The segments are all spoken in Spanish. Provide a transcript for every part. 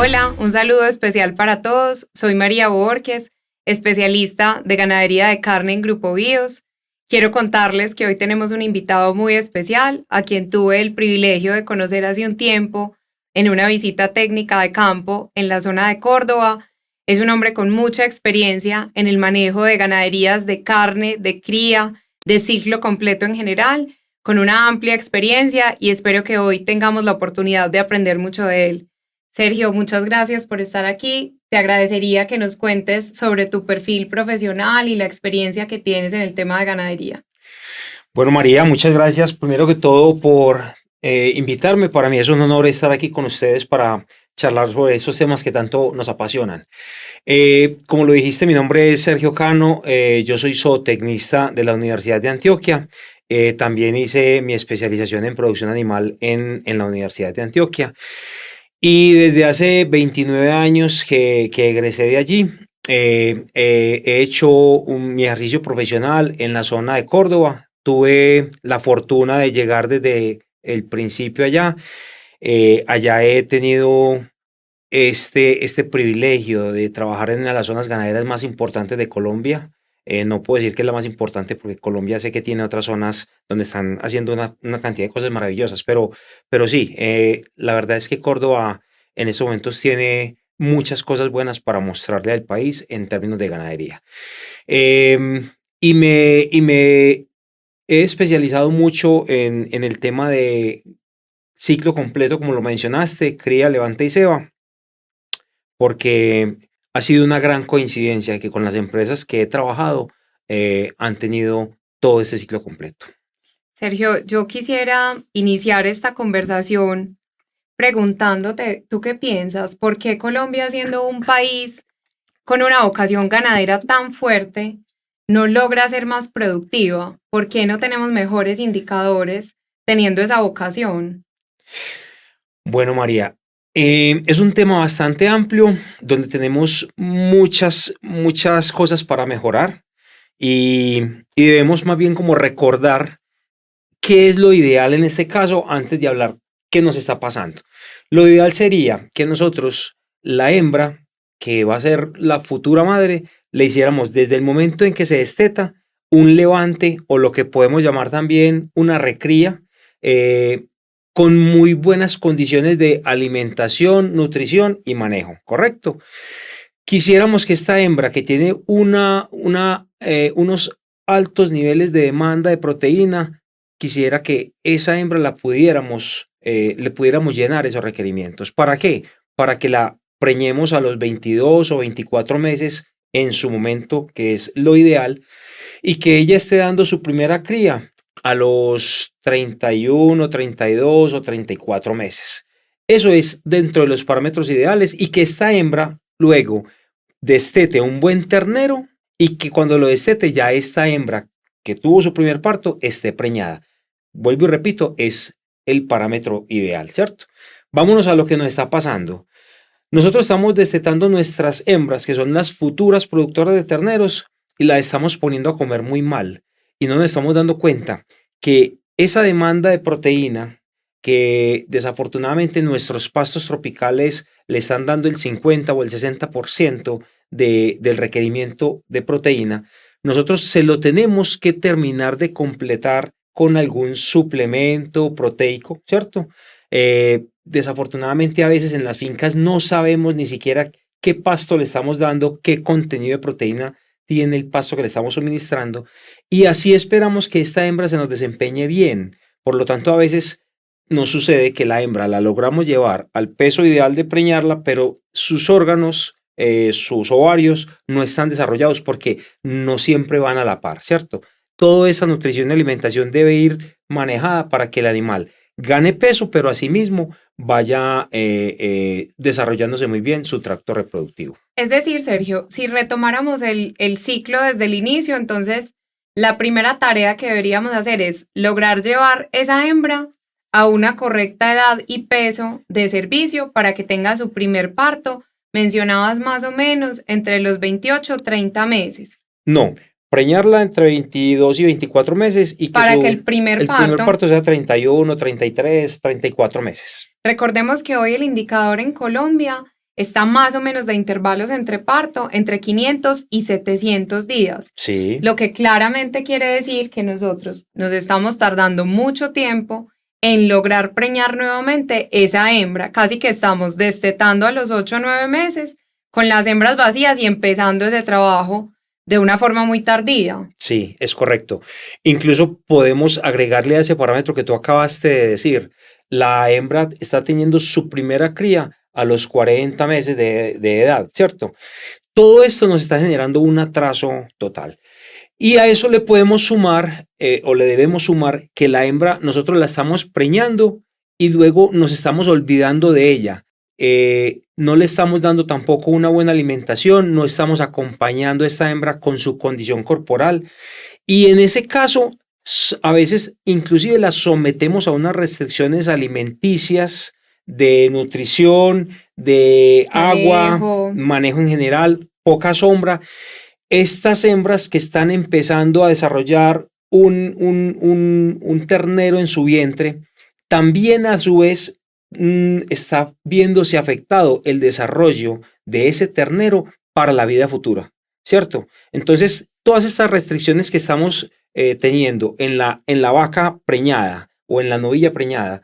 Hola, un saludo especial para todos. Soy María Borges, especialista de ganadería de carne en Grupo Bíos. Quiero contarles que hoy tenemos un invitado muy especial, a quien tuve el privilegio de conocer hace un tiempo en una visita técnica de campo en la zona de Córdoba. Es un hombre con mucha experiencia en el manejo de ganaderías de carne, de cría, de ciclo completo en general, con una amplia experiencia, y espero que hoy tengamos la oportunidad de aprender mucho de él. Sergio, muchas gracias por estar aquí. Te agradecería que nos cuentes sobre tu perfil profesional y la experiencia que tienes en el tema de ganadería. Bueno, María, muchas gracias primero que todo por invitarme. Para mí es un honor estar aquí con ustedes para charlar sobre esos temas que tanto nos apasionan. Como lo dijiste, mi nombre es Sergio Cano, yo soy zootecnista de la Universidad de Antioquia. También hice mi especialización en producción animal en la Universidad de Antioquia. Y desde hace 29 años que egresé de allí, he hecho mi ejercicio profesional en la zona de Córdoba. Tuve la fortuna de llegar desde el principio allá. Allá he tenido este privilegio de trabajar en una de las zonas ganaderas más importantes de Colombia. No puedo decir que es la más importante porque Colombia sé que tiene otras zonas donde están haciendo una cantidad de cosas maravillosas, pero sí, la verdad es que Córdoba en estos momentos tiene muchas cosas buenas para mostrarle al país en términos de ganadería. Y me he especializado mucho en el tema de ciclo completo, como lo mencionaste, cría, levanta y ceba, porque ha sido una gran coincidencia que con las empresas que he trabajado han tenido todo este ciclo completo. Sergio, yo quisiera iniciar esta conversación preguntándote, ¿tú qué piensas? ¿Por qué Colombia, siendo un país con una vocación ganadera tan fuerte, no logra ser más productiva? ¿Por qué no tenemos mejores indicadores teniendo esa vocación? Bueno, María, es un tema bastante amplio donde tenemos muchas cosas para mejorar y, y debemos más bien como recordar qué es lo ideal en este caso antes de hablar qué nos está pasando. Lo ideal sería que nosotros, la hembra, que va a ser la futura madre, le hiciéramos desde el momento en que se desteta un levante o lo que podemos llamar también una recría, eh, con muy buenas condiciones de alimentación, nutrición y manejo, ¿correcto? Quisiéramos que esta hembra que tiene unos altos niveles de demanda de proteína, quisiera que esa hembra le pudiéramos llenar esos requerimientos. ¿Para qué? Para que la preñemos a los 22 o 24 meses en su momento, que es lo ideal, y que ella esté dando su primera cría a los 31, 32 o 34 meses. Eso es dentro de los parámetros ideales, y que esta hembra luego destete un buen ternero y que cuando lo destete ya esta hembra que tuvo su primer parto esté preñada. Vuelvo y repito, es el parámetro ideal, ¿cierto? Vámonos a lo que nos está pasando. Nosotros estamos destetando nuestras hembras, que son las futuras productoras de terneros, y las estamos poniendo a comer muy mal. Y no nos estamos dando cuenta que esa demanda de proteína, que desafortunadamente nuestros pastos tropicales le están dando el 50 o el 60% del requerimiento de proteína, nosotros se lo tenemos que terminar de completar con algún suplemento proteico, ¿cierto? Desafortunadamente a veces en las fincas no sabemos ni siquiera qué pasto le estamos dando, qué contenido de proteína tiene el pasto que le estamos suministrando, y así esperamos que esta hembra se nos desempeñe bien. Por lo tanto, a veces nos sucede que la hembra la logramos llevar al peso ideal de preñarla, pero sus órganos, sus ovarios no están desarrollados porque no siempre van a la par, ¿cierto? Toda esa nutrición y alimentación debe ir manejada para que el animal gane peso, pero asimismo vaya desarrollándose muy bien su tracto reproductivo. Es decir, Sergio, si retomáramos el ciclo desde el inicio, entonces la primera tarea que deberíamos hacer es lograr llevar esa hembra a una correcta edad y peso de servicio para que tenga su primer parto. Mencionabas más o menos entre los 28 y 30 meses. No, preñarla entre 22 y 24 meses y que para que el primer parto sea 31, 33, 34 meses. Recordemos que hoy el indicador en Colombia está más o menos de intervalos entre parto entre 500 y 700 días. Sí. Lo que claramente quiere decir que nosotros nos estamos tardando mucho tiempo en lograr preñar nuevamente esa hembra. Casi que estamos destetando a los 8 o 9 meses con las hembras vacías y empezando ese trabajo de una forma muy tardía. Sí, es correcto. Incluso podemos agregarle a ese parámetro que tú acabaste de decir. La hembra está teniendo su primera cría a los 40 meses de edad, ¿cierto? Todo esto nos está generando un atraso total. Y a eso le podemos sumar, o le debemos sumar, que la hembra nosotros la estamos preñando y luego nos estamos olvidando de ella. No le estamos dando tampoco una buena alimentación, no estamos acompañando a esta hembra con su condición corporal. Y en ese caso, a veces inclusive la sometemos a unas restricciones alimenticias, de nutrición, de agua, manejo en general, poca sombra. Estas hembras que están empezando a desarrollar un ternero en su vientre, también a su vez está viéndose afectado el desarrollo de ese ternero para la vida futura, ¿cierto? Entonces, todas estas restricciones que estamos teniendo en la vaca preñada o en la novilla preñada,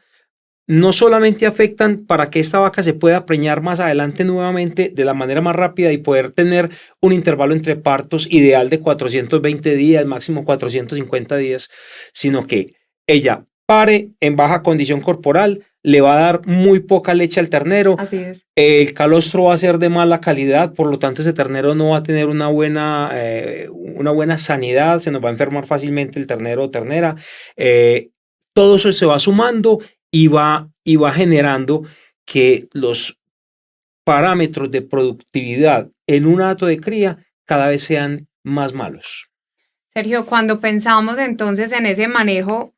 no solamente afectan para que esta vaca se pueda preñar más adelante nuevamente de la manera más rápida y poder tener un intervalo entre partos ideal de 420 días, máximo 450 días, sino que ella pare en baja condición corporal, le va a dar muy poca leche al ternero. Así es. El calostro va a ser de mala calidad, por lo tanto ese ternero no va a tener una buena sanidad, se nos va a enfermar fácilmente el ternero o ternera. Todo eso se va sumando y va generando que los parámetros de productividad en un hato de cría cada vez sean más malos. Sergio, cuando pensamos entonces en ese manejo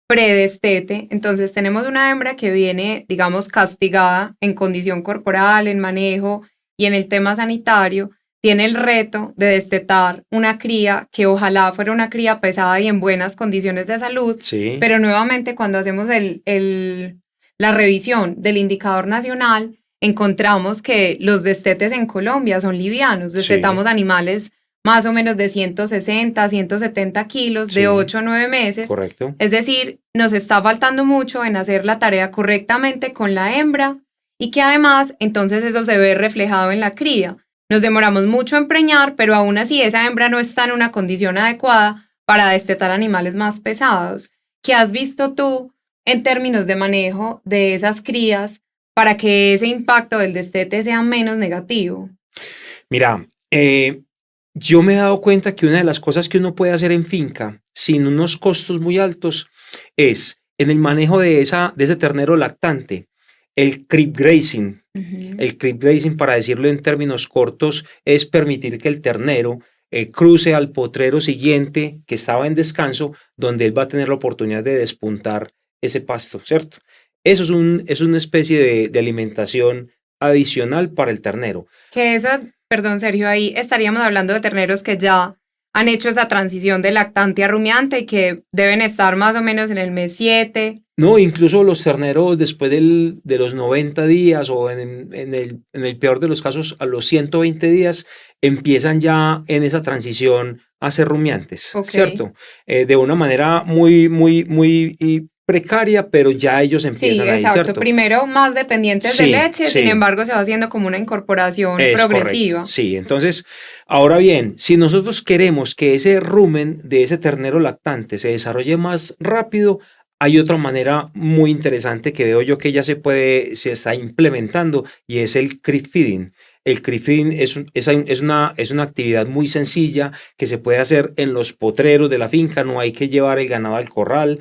predestete, entonces tenemos una hembra que viene, digamos, castigada en condición corporal, en manejo y en el tema sanitario, tiene el reto de destetar una cría que ojalá fuera una cría pesada y en buenas condiciones de salud, sí. Pero nuevamente cuando hacemos la revisión del indicador nacional, encontramos que los destetes en Colombia son livianos, destetamos animales más o menos de 160, 170 kilos, de 8 o 9 meses. Correcto. Es decir, nos está faltando mucho en hacer la tarea correctamente con la hembra y que además entonces eso se ve reflejado en la cría. Nos demoramos mucho en preñar, pero aún así esa hembra no está en una condición adecuada para destetar animales más pesados. ¿Qué has visto tú en términos de manejo de esas crías para que ese impacto del destete sea menos negativo? Mira, yo me he dado cuenta que una de las cosas que uno puede hacer en finca sin unos costos muy altos es en el manejo de ese ternero lactante, el crib grazing. El crib grazing, para decirlo en términos cortos, es permitir que el ternero cruce al potrero siguiente que estaba en descanso, donde él va a tener la oportunidad de despuntar ese pasto, ¿cierto? Eso es una especie de alimentación adicional para el ternero. Que eso, perdón Sergio, ahí estaríamos hablando de terneros que ya han hecho esa transición de lactante a rumiante y que deben estar más o menos en el mes 7. No, incluso los terneros después de los 90 días o en el peor de los casos a los 120 días empiezan ya en esa transición a ser rumiantes, ¿cierto? De una manera muy, muy, muy precaria, pero ya ellos empiezan ahí, exacto. ¿cierto? Primero más dependientes de leche, sin embargo se va haciendo como una incorporación progresiva. Correcto. Sí, entonces, ahora bien, si nosotros queremos que ese rumen de ese ternero lactante se desarrolle más rápido, hay otra manera muy interesante que veo yo que ya se está implementando y es el crib feeding. El crib feeding es una actividad muy sencilla que se puede hacer en los potreros de la finca. No hay que llevar el ganado al corral,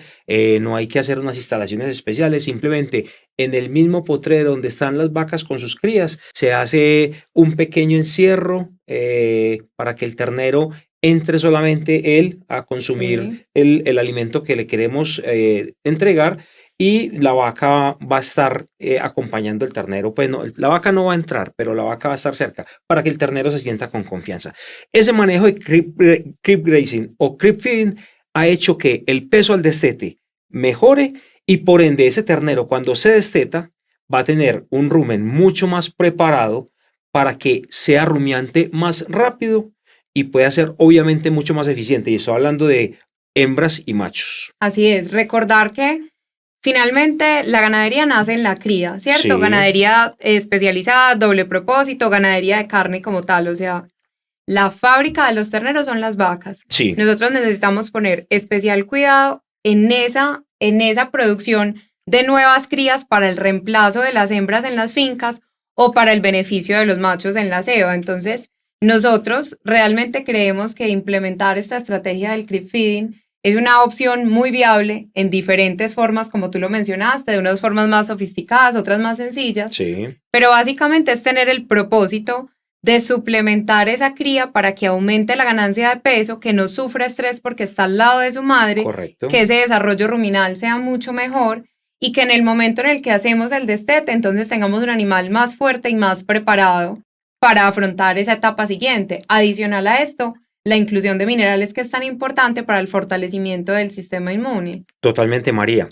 no hay que hacer unas instalaciones especiales. Simplemente en el mismo potrero donde están las vacas con sus crías se hace un pequeño encierro para que el ternero entre solamente él a consumir el alimento que le queremos entregar, y la vaca va a estar acompañando al ternero. Pues no, la vaca no va a entrar, pero la vaca va a estar cerca para que el ternero se sienta con confianza. Ese manejo de crib grazing o crib feeding ha hecho que el peso al destete mejore y por ende ese ternero cuando se desteta va a tener un rumen mucho más preparado para que sea rumiante más rápido y pueda ser obviamente mucho más eficiente. Y estoy hablando de hembras y machos. Así es, recordar que finalmente la ganadería nace en la cría, ¿cierto? Sí. Ganadería especializada, doble propósito, ganadería de carne como tal, o sea, la fábrica de los terneros son las vacas. Sí. Nosotros necesitamos poner especial cuidado en esa producción de nuevas crías para el reemplazo de las hembras en las fincas o para el beneficio de los machos en la ceba. Entonces, nosotros realmente creemos que implementar esta estrategia del creep feeding es una opción muy viable en diferentes formas, como tú lo mencionaste, de unas formas más sofisticadas, otras más sencillas. Sí. Pero básicamente es tener el propósito de suplementar esa cría para que aumente la ganancia de peso, que no sufra estrés porque está al lado de su madre, Correcto. que ese desarrollo ruminal sea mucho mejor y que en el momento en el que hacemos el destete, entonces tengamos un animal más fuerte y más preparado para afrontar esa etapa siguiente. Adicional a esto, la inclusión de minerales que es tan importante para el fortalecimiento del sistema inmune. Totalmente, María.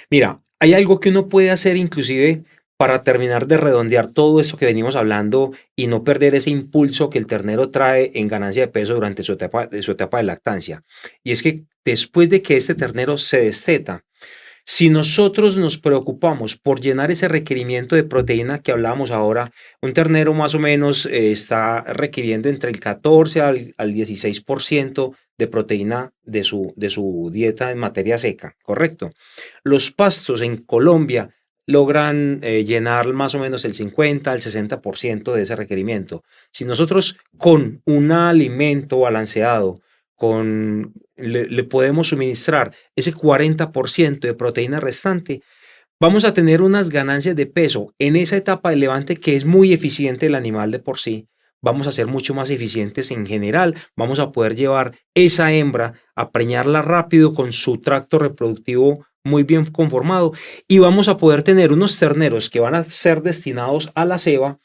Mira, hay algo que uno puede hacer inclusive para terminar de redondear todo esto que venimos hablando y no perder ese impulso que el ternero trae en ganancia de peso durante su etapa de lactancia. Y es que después de que este ternero se desteta, si nosotros nos preocupamos por llenar ese requerimiento de proteína que hablábamos ahora, un ternero más o menos está requiriendo entre el 14 al 16% de proteína de su dieta en materia seca, ¿correcto? Los pastos en Colombia logran llenar más o menos el 50 al 60% de ese requerimiento. Si nosotros con un alimento balanceado, le podemos suministrar ese 40% de proteína restante, vamos a tener unas ganancias de peso en esa etapa de levante que es muy eficiente el animal de por sí. Vamos a ser mucho más eficientes en general, vamos a poder llevar esa hembra a preñarla rápido con su tracto reproductivo muy bien conformado y vamos a poder tener unos terneros que van a ser destinados a la ceba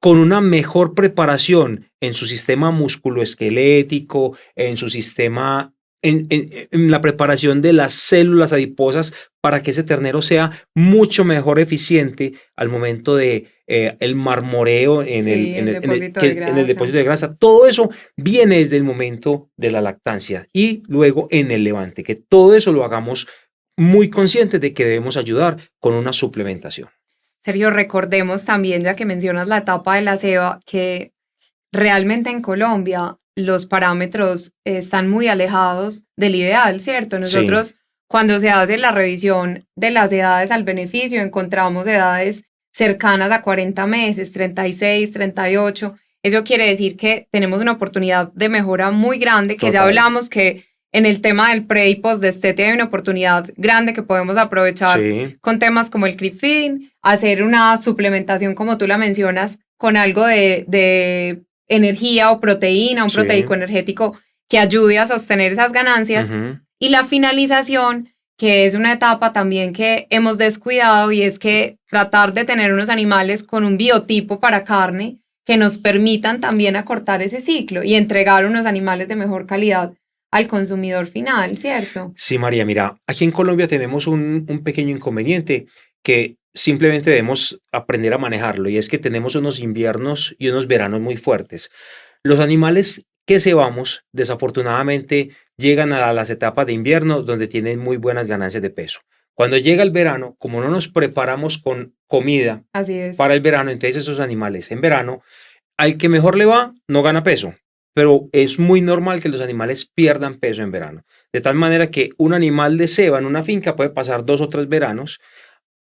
con una mejor preparación en su sistema musculoesquelético, en su sistema, en la preparación de las células adiposas para que ese ternero sea mucho mejor eficiente al momento de el marmoreo en el depósito de grasa. Todo eso viene desde el momento de la lactancia y luego en el levante, que todo eso lo hagamos muy conscientes de que debemos ayudar con una suplementación. Sergio, recordemos también, ya que mencionas la etapa de la ceba, que realmente en Colombia los parámetros están muy alejados del ideal, ¿cierto? Nosotros, sí, cuando se hace la revisión de las edades al beneficio, encontramos edades cercanas a 40 meses, 36, 38. Eso quiere decir que tenemos una oportunidad de mejora muy grande, que ya hablamos que en el tema del pre y post destete hay una oportunidad grande que podemos aprovechar, sí, con temas como el creep feeding, hacer una suplementación como tú la mencionas, con algo de energía o proteína, un sí, proteico energético que ayude a sostener esas ganancias. Y la finalización, que es una etapa también que hemos descuidado, y es que tratar de tener unos animales con un biotipo para carne que nos permitan también acortar ese ciclo y entregar unos animales de mejor calidad al consumidor final, ¿cierto? Sí, María, mira, aquí en Colombia tenemos un pequeño inconveniente que simplemente debemos aprender a manejarlo, y es que tenemos unos inviernos y unos veranos muy fuertes. Los animales que cebamos, desafortunadamente, llegan a las etapas de invierno donde tienen muy buenas ganancias de peso. Cuando llega el verano, como no nos preparamos con comida para el verano, entonces esos animales en verano, al que mejor le va, no gana peso. Pero es muy normal que los animales pierdan peso en verano. De tal manera que un animal de ceba en una finca puede pasar 2 o 3 veranos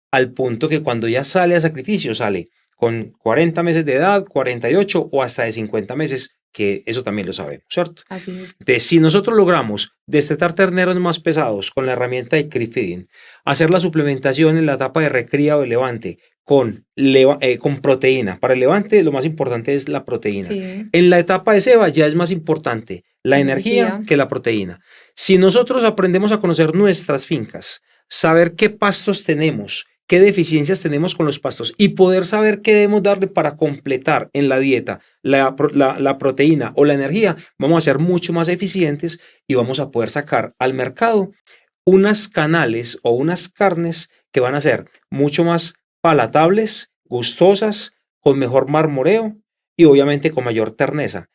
al punto que cuando ya sale a sacrificio, sale con 40 meses de edad, 48 o hasta de 50 meses, que eso también lo sabemos, ¿cierto? Así es. Entonces, si nosotros logramos destetar terneros más pesados con la herramienta de creep feeding, hacer la suplementación en la etapa de recría o de levante con proteína. Para el levante lo más importante es la proteína. Sí. En la etapa de ceba ya es más importante la energía que la proteína. Si nosotros aprendemos a conocer nuestras fincas, saber qué pastos tenemos, qué deficiencias tenemos con los pastos y poder saber qué debemos darle para completar en la dieta la proteína o la energía, vamos a ser mucho más eficientes y vamos a poder sacar al mercado unas canales o unas carnes que van a ser mucho más palatables, gustosas, con mejor marmoreo y obviamente con mayor terneza.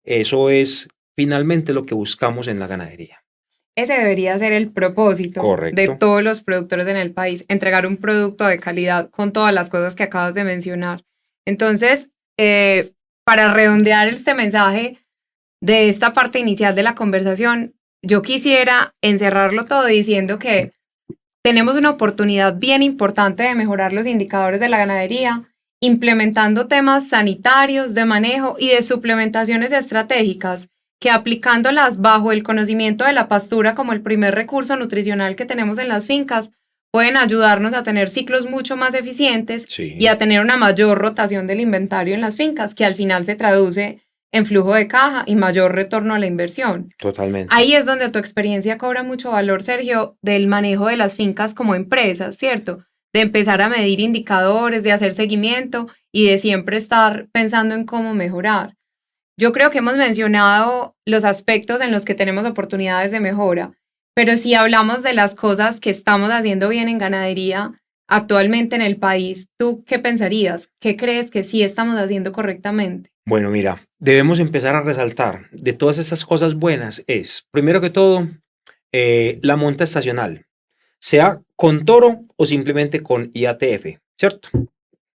Eso es finalmente lo que buscamos en la ganadería. Ese debería ser el propósito de Correcto. todos los productores en el país, entregar un producto de calidad con todas las cosas que acabas de mencionar. Entonces, para redondear este mensaje de esta parte inicial de la conversación, yo quisiera encerrarlo todo diciendo que tenemos una oportunidad bien importante de mejorar los indicadores de la ganadería, implementando temas sanitarios, de manejo y de suplementaciones estratégicas que aplicándolas bajo el conocimiento de la pastura como el primer recurso nutricional que tenemos en las fincas, pueden ayudarnos a tener ciclos mucho más eficientes y a tener una mayor rotación del inventario en las fincas, que al final se traduce en flujo de caja y mayor retorno a la inversión. Totalmente. Ahí es donde tu experiencia cobra mucho valor, Sergio, del manejo de las fincas como empresas, ¿cierto? De empezar a medir indicadores, de hacer seguimiento y de siempre estar pensando en cómo mejorar. Yo creo que hemos mencionado los aspectos en los que tenemos oportunidades de mejora, pero si hablamos de las cosas que estamos haciendo bien en ganadería actualmente en el país, ¿tú qué pensarías? ¿Qué crees que sí estamos haciendo correctamente? Bueno, mira, debemos empezar a resaltar de todas estas cosas buenas es, primero que todo, la monta estacional, sea con toro o simplemente con IATF, ¿cierto?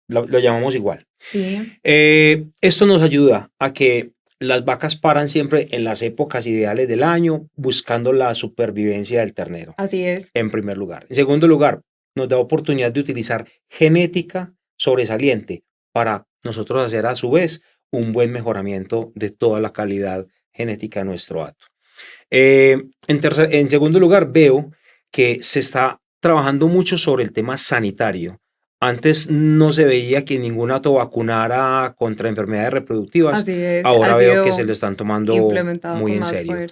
Lo llamamos igual. Sí. Esto nos ayuda a que las vacas paran siempre en las épocas ideales del año, buscando la supervivencia del ternero. Así es. En primer lugar. En segundo lugar, nos da oportunidad de utilizar genética sobresaliente para nosotros hacer a su vez un buen mejoramiento de toda la calidad genética de nuestro hato. En segundo lugar, veo que se está trabajando mucho sobre el tema sanitario. Antes no se veía que ningún hato vacunara contra enfermedades reproductivas. Así es. Ahora veo que se lo están tomando muy en serio.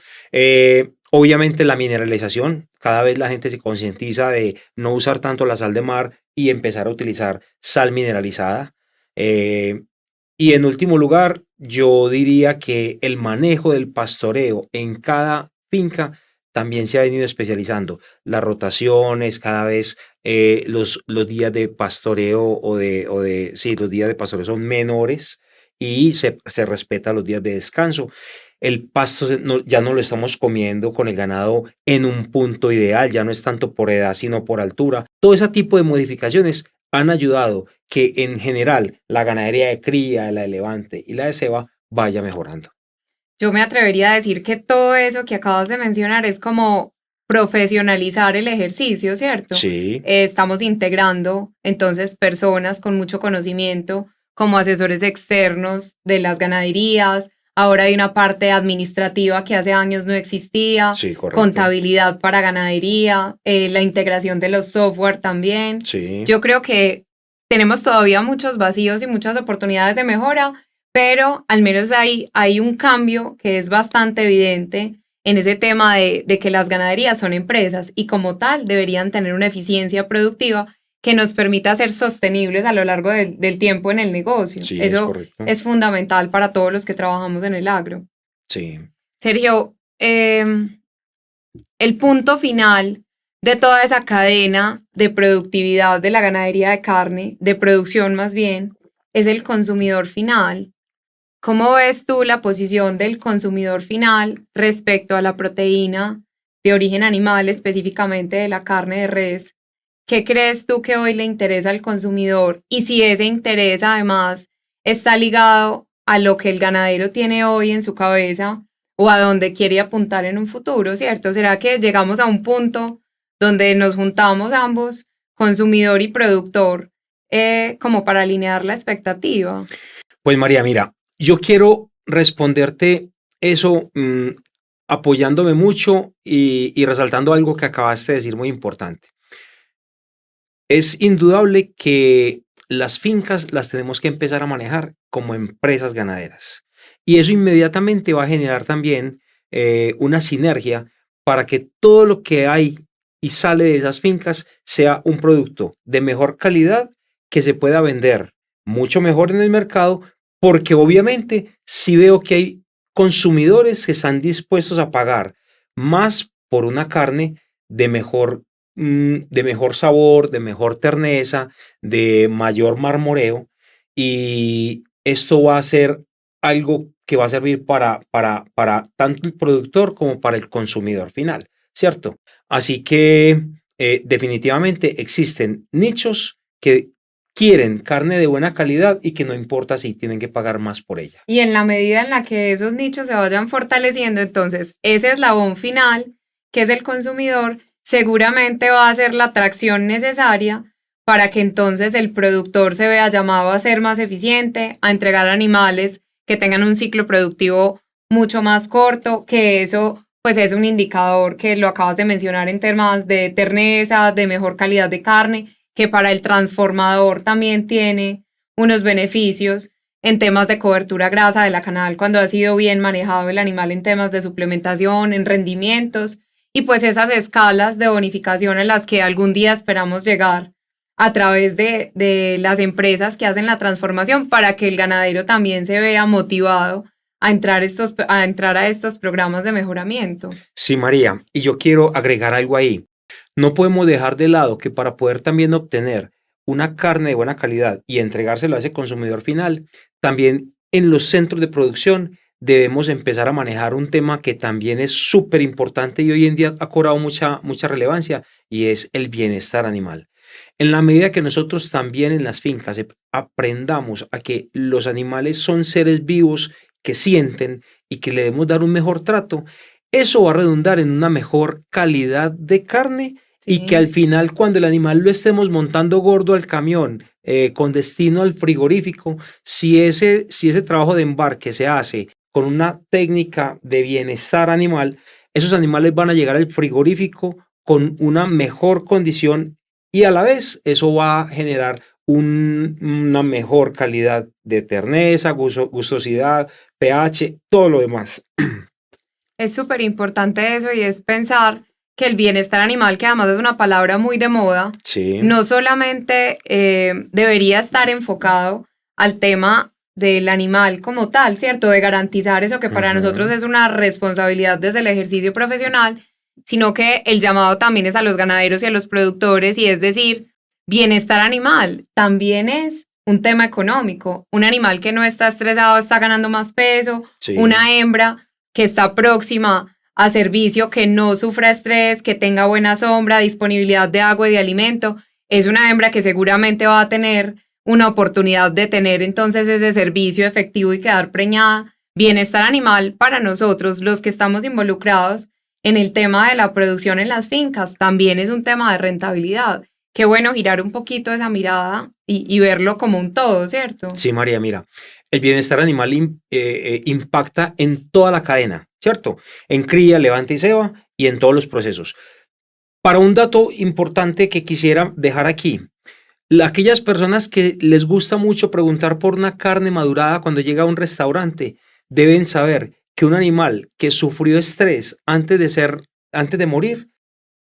Obviamente la mineralización, cada vez la gente se concientiza de no usar tanto la sal de mar y empezar a utilizar sal mineralizada. Y en último lugar, yo diría que el manejo del pastoreo en cada finca también se ha venido especializando. Las rotaciones, cada vez los días de pastoreo sí, los días de pastoreo son menores y se respeta los días de descanso. El pasto ya no lo estamos comiendo con el ganado en un punto ideal, ya no es tanto por edad, sino por altura. Todo ese tipo de modificaciones han ayudado que en general la ganadería de cría, la de levante y la de ceba vaya mejorando. Yo me atrevería a decir que todo eso que acabas de mencionar es como profesionalizar el ejercicio, ¿cierto? Sí. Estamos integrando entonces personas con mucho conocimiento como asesores externos de las ganaderías. Ahora hay una parte administrativa que hace años no existía, Sí, correcto. Contabilidad para ganadería, la integración de los software también. Sí. Yo creo que tenemos todavía muchos vacíos y muchas oportunidades de mejora, pero al menos hay un cambio que es bastante evidente en ese tema de que las ganaderías son empresas y como tal deberían tener una eficiencia productiva que nos permita ser sostenibles a lo largo del tiempo en el negocio. Sí, eso es fundamental para todos los que trabajamos en el agro. Sí. Sergio, el punto final de toda esa cadena de productividad de la ganadería de carne, de producción más bien, es el consumidor final. ¿Cómo ves tú la posición del consumidor final respecto a la proteína de origen animal, específicamente de la carne de res? ¿Qué crees tú que hoy le interesa al consumidor? Y si ese interés además está ligado a lo que el ganadero tiene hoy en su cabeza o a dónde quiere apuntar en un futuro, ¿cierto? ¿Será que llegamos a un punto donde nos juntamos ambos, consumidor y productor, como para alinear la expectativa? Pues María, mira, yo quiero responderte eso apoyándome mucho y resaltando algo que acabaste de decir muy importante. Es indudable que las fincas las tenemos que empezar a manejar como empresas ganaderas y eso inmediatamente va a generar también una sinergia para que todo lo que hay y sale de esas fincas sea un producto de mejor calidad que se pueda vender mucho mejor en el mercado, porque obviamente si veo que hay consumidores que están dispuestos a pagar más por una carne de mejor de mejor sabor, de mejor terneza, de mayor marmoreo, y esto va a ser algo que va a servir para tanto el productor como para el consumidor final, ¿cierto? Así que definitivamente existen nichos que quieren carne de buena calidad y que no importa si tienen que pagar más por ella. Y en la medida en la que esos nichos se vayan fortaleciendo, entonces ese eslabón final, que es el consumidor, seguramente va a ser la atracción necesaria para que entonces el productor se vea llamado a ser más eficiente, a entregar animales que tengan un ciclo productivo mucho más corto, que eso pues es un indicador que lo acabas de mencionar en temas de terneza, de mejor calidad de carne, que para el transformador también tiene unos beneficios en temas de cobertura grasa de la canal cuando ha sido bien manejado el animal en temas de suplementación, en rendimientos y pues esas escalas de bonificación en las que algún día esperamos llegar a través de las empresas que hacen la transformación para que el ganadero también se vea motivado a entrar a estos programas de mejoramiento. Sí, María, y yo quiero agregar algo ahí. No podemos dejar de lado que para poder también obtener una carne de buena calidad y entregárselo a ese consumidor final, también en los centros de producción debemos empezar a manejar un tema que también es súper importante y hoy en día ha cobrado mucha relevancia, y es el bienestar animal. En la medida que nosotros también en las fincas aprendamos a que los animales son seres vivos que sienten y que le debemos dar un mejor trato, eso va a redundar en una mejor calidad de carne, y que al Sí. final, cuando el animal lo estemos montando gordo al camión, con destino al frigorífico, si ese trabajo de embarque se hace con una técnica de bienestar animal, esos animales van a llegar al frigorífico con una mejor condición, y a la vez eso va a generar una mejor calidad de terneza, gustosidad, pH, todo lo demás. Es súper importante eso y es pensar que el bienestar animal, que además es una palabra muy de moda, Sí. no solamente debería estar enfocado al tema del animal como tal, ¿cierto? De garantizar eso que para nosotros Ujú. es una responsabilidad desde el ejercicio profesional, sino que el llamado también es a los ganaderos y a los productores, y es decir, bienestar animal también es un tema económico. Un animal que no está estresado está ganando más peso, Sí. una hembra que está próxima a servicio, que no sufra estrés, que tenga buena sombra, disponibilidad de agua y de alimento, es una hembra que seguramente va a tener una oportunidad de tener entonces ese servicio efectivo y quedar preñada. Bienestar animal para nosotros, los que estamos involucrados en el tema de la producción en las fincas, también es un tema de rentabilidad. Qué bueno girar un poquito esa mirada y verlo como un todo, ¿cierto? Sí, María, mira, el bienestar animal impacta en toda la cadena, ¿cierto? En cría, levante y ceba y en todos los procesos. Para un dato importante que quisiera dejar aquí, aquellas personas que les gusta mucho preguntar por una carne madurada cuando llega a un restaurante, deben saber que un animal que sufrió estrés antes de morir,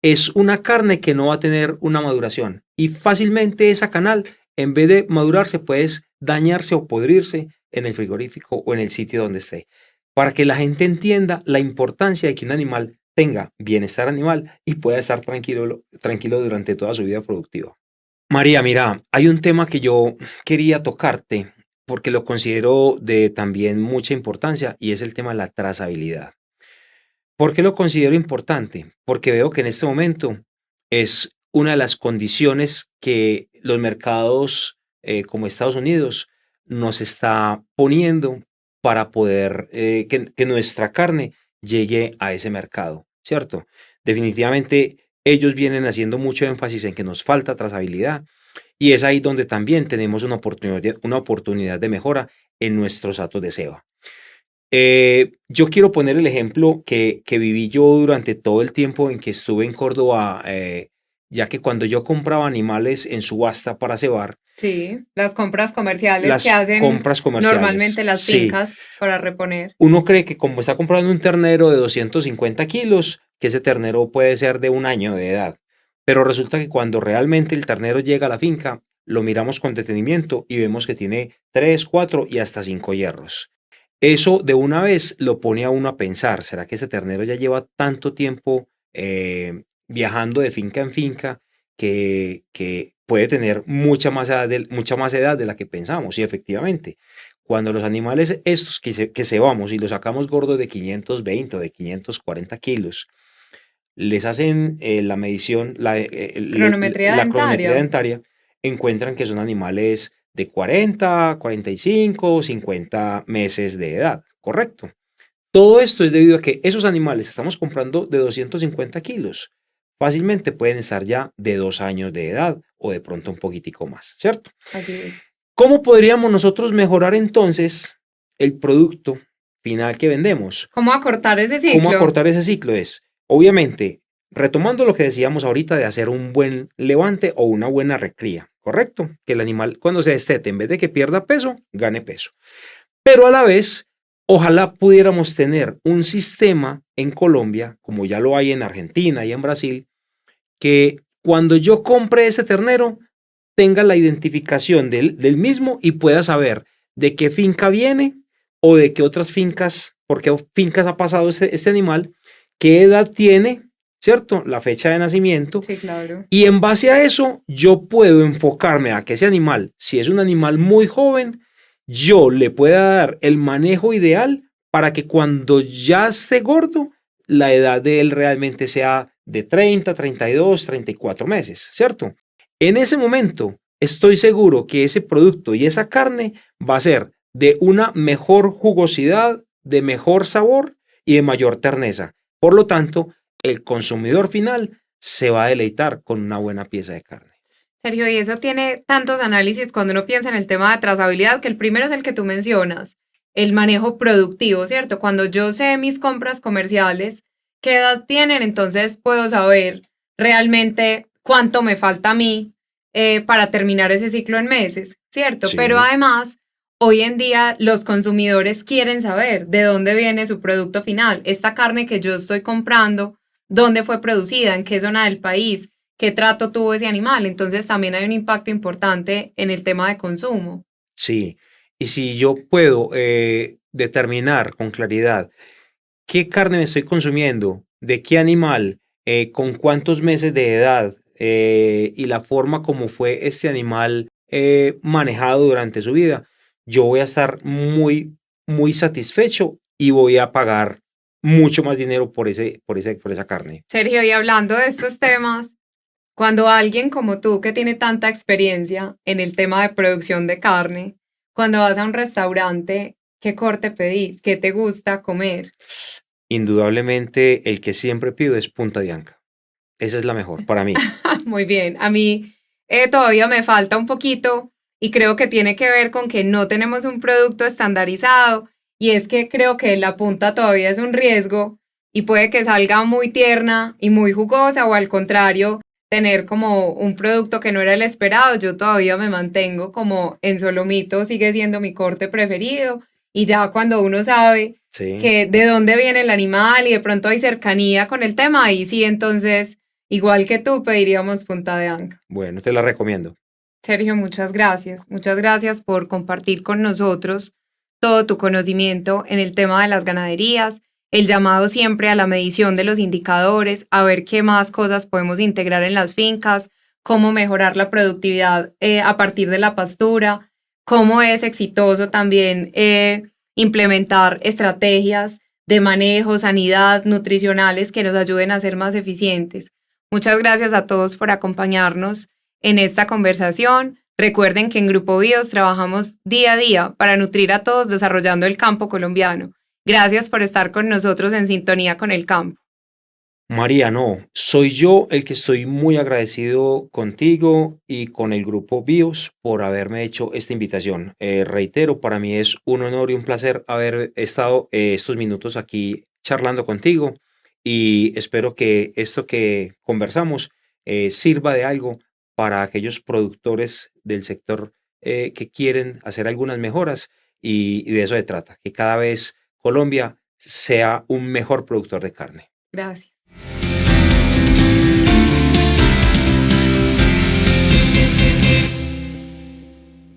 es una carne que no va a tener una maduración, y fácilmente esa canal, en vez de madurarse, puede dañarse o podrirse en el frigorífico o en el sitio donde esté. Para que la gente entienda la importancia de que un animal tenga bienestar animal y pueda estar tranquilo durante toda su vida productiva. María, mira, hay un tema que yo quería tocarte porque lo considero de también mucha importancia, y es el tema de la trazabilidad. ¿Por qué lo considero importante? Porque veo que en este momento es una de las condiciones que los mercados, como Estados Unidos, nos está poniendo para poder que nuestra carne llegue a ese mercado, ¿cierto? Definitivamente ellos vienen haciendo mucho énfasis en que nos falta trazabilidad, y es ahí donde también tenemos una oportunidad de mejora en nuestros datos de ceba. Yo quiero poner el ejemplo que viví yo durante todo el tiempo en que estuve en Córdoba, ya que cuando yo compraba animales en subasta para cebar, Sí, las compras comerciales que las hacen compras comerciales, normalmente las sí, fincas para reponer. uno cree que como está comprando un ternero de 250 kilos, que ese ternero puede ser de un año de edad, pero resulta que cuando realmente el ternero llega a la finca, lo miramos con detenimiento y vemos que tiene 3, 4 y hasta 5 hierros. Eso de una vez lo pone a uno a pensar, ¿será que ese ternero ya lleva tanto tiempo viajando de finca en finca que puede tener mucha más edad de la que pensamos. Y efectivamente, cuando los animales estos que cebamos y los sacamos gordos de 520 o de 540 kilos, les hacen la medición, Cronometría la cronometría dentaria. dentaria, encuentran que son animales de 40, 45, 50 meses de edad, ¿correcto? Todo esto es debido a que esos animales que estamos comprando de 250 kilos fácilmente pueden estar ya de 2 años de edad o de pronto un poquitico más, ¿cierto? Así es. ¿Cómo podríamos nosotros mejorar entonces el producto final que vendemos? ¿Cómo acortar ese ¿Cómo ciclo? acortar ese ciclo? Es, obviamente, retomando lo que decíamos ahorita de hacer un buen levante o una buena recría, ¿correcto? Que el animal cuando se destete, en vez de que pierda peso, gane peso. Pero a la vez, ojalá pudiéramos tener un sistema en Colombia, como ya lo hay en Argentina y en Brasil, que cuando yo compre ese ternero, tenga la identificación del mismo y pueda saber de qué finca viene o de qué otras fincas, por qué fincas ha pasado este animal, qué edad tiene, ¿cierto? La fecha de nacimiento. Sí, claro. Y en base a eso, yo puedo enfocarme a que ese animal, si es un animal muy joven, yo le pueda dar el manejo ideal para que cuando ya esté gordo, la edad de él realmente sea de 30, 32, 34 meses, ¿cierto? En ese momento, estoy seguro que ese producto y esa carne va a ser de una mejor jugosidad, de mejor sabor y de mayor terneza. Por lo tanto, el consumidor final se va a deleitar con una buena pieza de carne. Sergio, y eso tiene tantos análisis cuando uno piensa en el tema de trazabilidad, que el primero es el que tú mencionas, el manejo productivo, ¿cierto? Cuando yo sé mis compras comerciales, qué edad tienen, entonces puedo saber realmente cuánto me falta a mí para terminar ese ciclo en meses, ¿cierto? Pero Sí, además, hoy en día los consumidores quieren saber de dónde viene su producto final, esta carne que yo estoy comprando, dónde fue producida, en qué zona del país, qué trato tuvo ese animal. Entonces también hay un impacto importante en el tema de consumo. sí. Y si yo puedo determinar con claridad qué carne me estoy consumiendo, de qué animal, con cuántos meses de edad y la forma como fue este animal manejado durante su vida, yo voy a estar muy satisfecho y voy a pagar mucho más dinero por esa carne. Sergio, y hablando de estos temas, cuando alguien como tú que tiene tanta experiencia en el tema de producción de carne, cuando vas a un restaurante, ¿qué corte pedís? ¿Qué te gusta comer? Indudablemente, el que siempre pido es punta de anca. Esa es la mejor para mí. Muy bien, a mí todavía me falta un poquito y creo que tiene que ver con que no tenemos un producto estandarizado y es que creo que la punta todavía es un riesgo y puede que salga muy tierna y muy jugosa o al contrario, tener como un producto que no era el esperado. Yo todavía me mantengo como en solomito, sigue siendo mi corte preferido y ya cuando uno sabe Sí, que de dónde viene el animal y de pronto hay cercanía con el tema, ahí sí entonces igual que tú, pediríamos punta de anca. bueno, te la recomiendo. Sergio, muchas gracias. Muchas gracias por compartir con nosotros todo tu conocimiento en el tema de las ganaderías, el llamado siempre a la medición de los indicadores, a ver qué más cosas podemos integrar en las fincas, cómo mejorar la productividad a partir de la pastura, cómo es exitoso también implementar estrategias de manejo, sanidad, nutricionales que nos ayuden a ser más eficientes. Muchas gracias a todos por acompañarnos en esta conversación. Recuerden que en Grupo Bios trabajamos día a día para nutrir a todos desarrollando el campo colombiano. Gracias por estar con nosotros en sintonía con el campo. María, no, soy yo el que estoy muy agradecido contigo y con el grupo BIOS por haberme hecho esta invitación. Reitero, para mí es un honor y un placer haber estado estos minutos aquí charlando contigo y espero que esto que conversamos sirva de algo para aquellos productores del sector que quieren hacer algunas mejoras y de eso se trata, que cada vez Colombia sea un mejor productor de carne. Gracias.